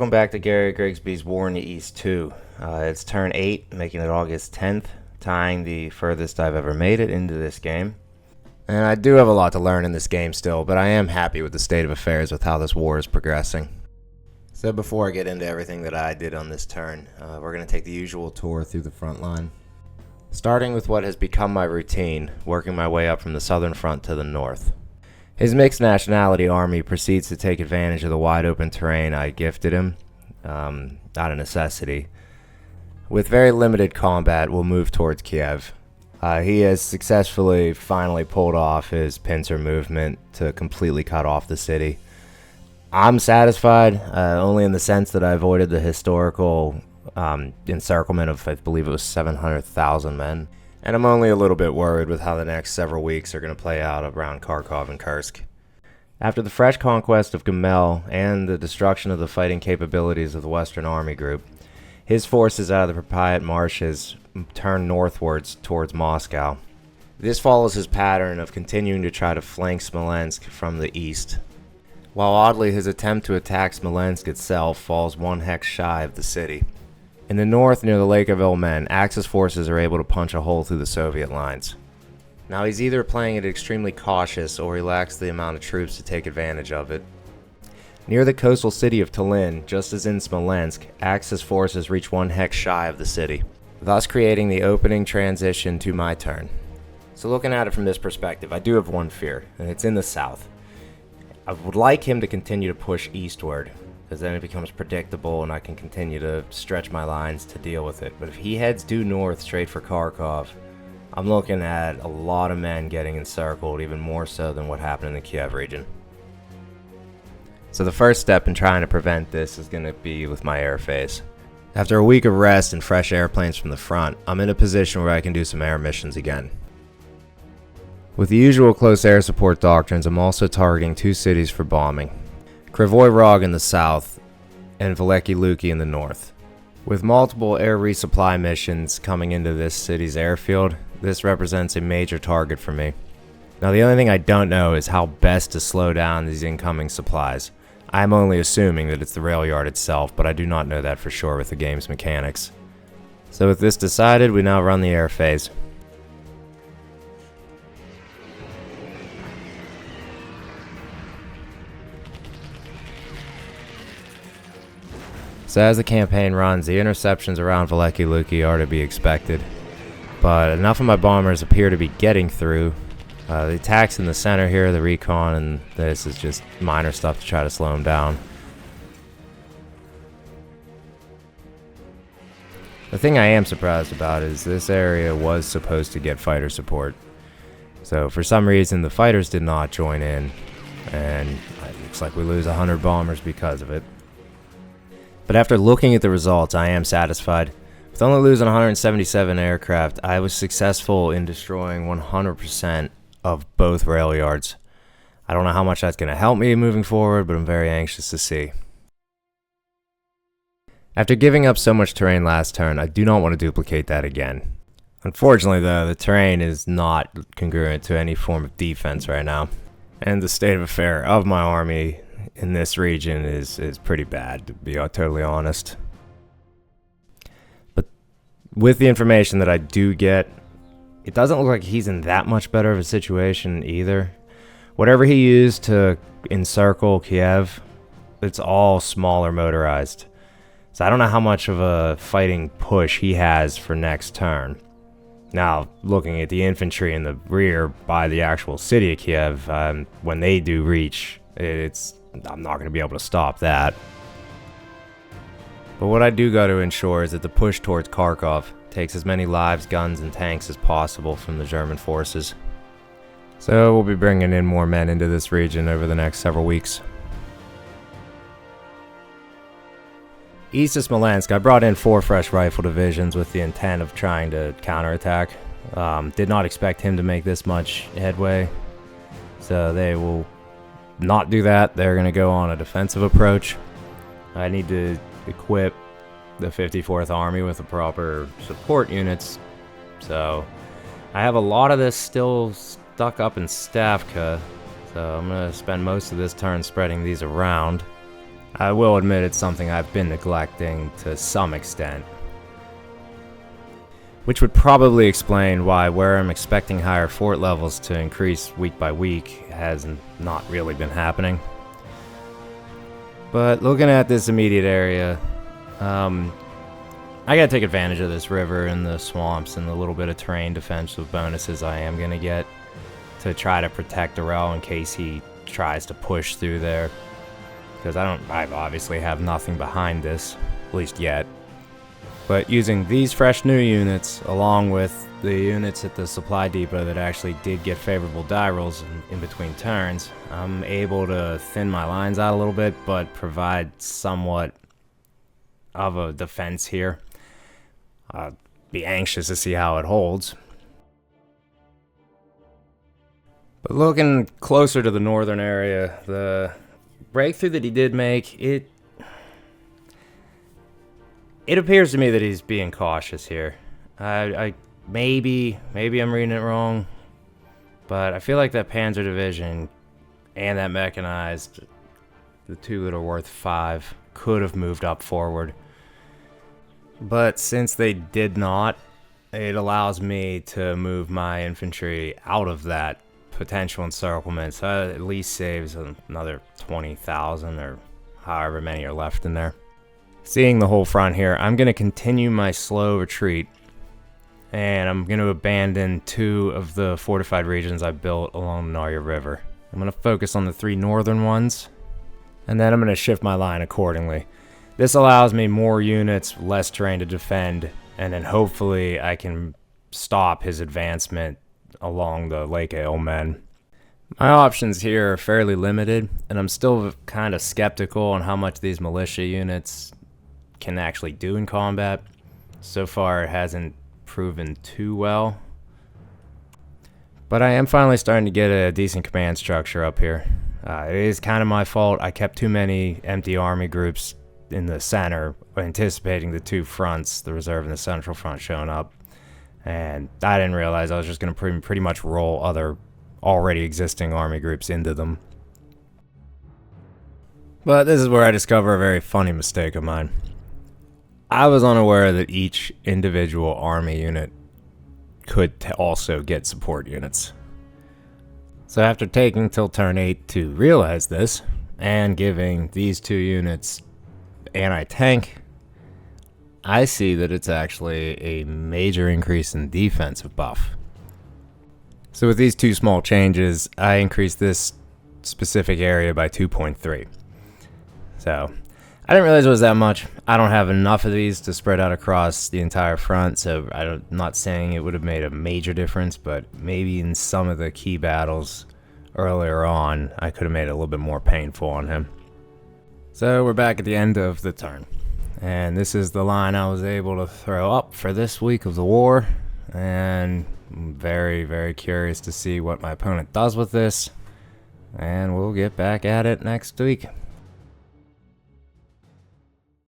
Welcome back to Gary Grigsby's War in the East 2. It's turn 8, making it August 10th, tying the furthest I've ever made it into this game. And I do have a lot to learn in this game still, but I am happy with the state of affairs with how this war is progressing. So before I get into everything that I did on this turn, we're going to take the usual tour through the front line. Starting with what has become my routine, working my way up from the southern front to the north. His mixed nationality army proceeds to take advantage of the wide open terrain I gifted him, out of necessity. With very limited combat, we'll move towards Kiev. He has successfully finally pulled off his pincer movement to completely cut off the city. I'm satisfied, only in the sense that I avoided the historical encirclement of, I believe it was 700,000 men. And I'm only a little bit worried with how the next several weeks are going to play out around Kharkov and Kursk. After the fresh conquest of Gamel and the destruction of the fighting capabilities of the Western Army Group, his forces out of the Pripyat marshes turned northwards towards Moscow. This follows his pattern of continuing to try to flank Smolensk from the east. While oddly his attempt to attack Smolensk itself falls one hex shy of the city. In the north, near the Lake of Ilmen, Axis forces are able to punch a hole through the Soviet lines. Now he's either playing it extremely cautious or he lacks the amount of troops to take advantage of it. Near the coastal city of Tallinn, just as in Smolensk, Axis forces reach one hex shy of the city, thus creating the opening transition to my turn. So looking at it from this perspective, I do have one fear, and it's in the south. I would like him to continue to push eastward, because then it becomes predictable and I can continue to stretch my lines to deal with it. But if he heads due north straight for Kharkov, I'm looking at a lot of men getting encircled, even more so than what happened in the Kiev region. So the first step in trying to prevent this is going to be with my air phase. After a week of rest and fresh airplanes from the front, I'm in a position where I can do some air missions again. With the usual close air support doctrines, I'm also targeting two cities for bombing. Krivoy Rog in the south, and Veliki Luki in the north. With multiple air resupply missions coming into this city's airfield, this represents a major target for me. Now the only thing I don't know is how best to slow down these incoming supplies. I'm only assuming that it's the rail yard itself, but I do not know that for sure with the game's mechanics. So with this decided, we now run the air phase. So as the campaign runs, the interceptions around Veliki Luki are to be expected, but enough of my bombers appear to be getting through. The attacks in the center here, the recon, and this is just minor stuff to try to slow them down. The thing I am surprised about is this area was supposed to get fighter support. So for some reason the fighters did not join in, and it looks like we lose 100 bombers because of it. But after looking at the results, I am satisfied. With only losing 177 aircraft, I was successful in destroying 100% of both rail yards. I don't know how much that's going to help me moving forward, but I'm very anxious to see. After giving up so much terrain last turn, I do not want to duplicate that again. Unfortunately though, the terrain is not congruent to any form of defense right now. And the state of affair of my army in this region is pretty bad, to be totally honest. But with the information that I do get, it doesn't look like he's in that much better of a situation either. Whatever he used to encircle Kiev, it's all smaller motorized. So I don't know how much of a fighting push he has for next turn. Now, looking at the infantry in the rear by the actual city of Kiev, when they do reach, I'm not going to be able to stop that. But what I do got to ensure is that the push towards Kharkov takes as many lives, guns, and tanks as possible from the German forces. So we'll be bringing in more men into this region over the next several weeks. East of Smolensk, I brought in 4 fresh rifle divisions with the intent of trying to counterattack. Did not expect him to make this much headway, so they will not do that. They're going to go on a defensive approach. I need to equip the 54th Army with the proper support units, so I have a lot of this still stuck up in Stavka, so I'm going to spend most of this turn spreading these around. I will admit it's something I've been neglecting to some extent, which would probably explain why where I'm expecting higher fort levels to increase week by week has not really been happening. But looking at this immediate area, I gotta take advantage of this river and the swamps and the little bit of terrain defensive bonuses I am gonna get to try to protect Darrell in case he tries to push through there. Because I obviously have nothing behind this, at least yet. But using these fresh new units, along with the units at the supply depot that actually did get favorable die rolls in between turns, I'm able to thin my lines out a little bit, but provide somewhat of a defense here. I'll be anxious to see how it holds. But looking closer to the northern area, the breakthrough that he did make, it appears to me that he's being cautious here. I maybe I'm reading it wrong, but I feel like that Panzer Division and that mechanized, the two that are worth 5, could have moved up forward. But since they did not, it allows me to move my infantry out of that potential encirclement, so that at least saves another 20,000 or however many are left in there. Seeing the whole front here, I'm going to continue my slow retreat, and I'm going to abandon 2 of the fortified regions I built along the Narya River. I'm going to focus on the 3 northern ones, and then I'm going to shift my line accordingly. This allows me more units, less terrain to defend, and then hopefully I can stop his advancement along the Lake Ailmen. My options here are fairly limited, and I'm still kind of skeptical on how much these militia units can actually do in combat. So far it hasn't proven too well, but I am finally starting to get a decent command structure up here. It is kind of my fault. I kept too many empty army groups in the center, anticipating the 2 fronts, the reserve and the central front, showing up, and I didn't realize I was just going to pretty much roll other already existing army groups into them. But this is where I discover a very funny mistake of mine. I was unaware that each individual army unit could also get support units. So after taking till turn 8 to realize this, and giving these 2 units anti-tank, I see that it's actually a major increase in defensive buff. So with these 2 small changes, I increased this specific area by 2.3. So I didn't realize it was that much. I don't have enough of these to spread out across the entire front, so I'm not saying it would have made a major difference, but maybe in some of the key battles earlier on, I could have made it a little bit more painful on him. So we're back at the end of the turn, and this is the line I was able to throw up for this week of the war, and I'm very, very curious to see what my opponent does with this, and we'll get back at it next week.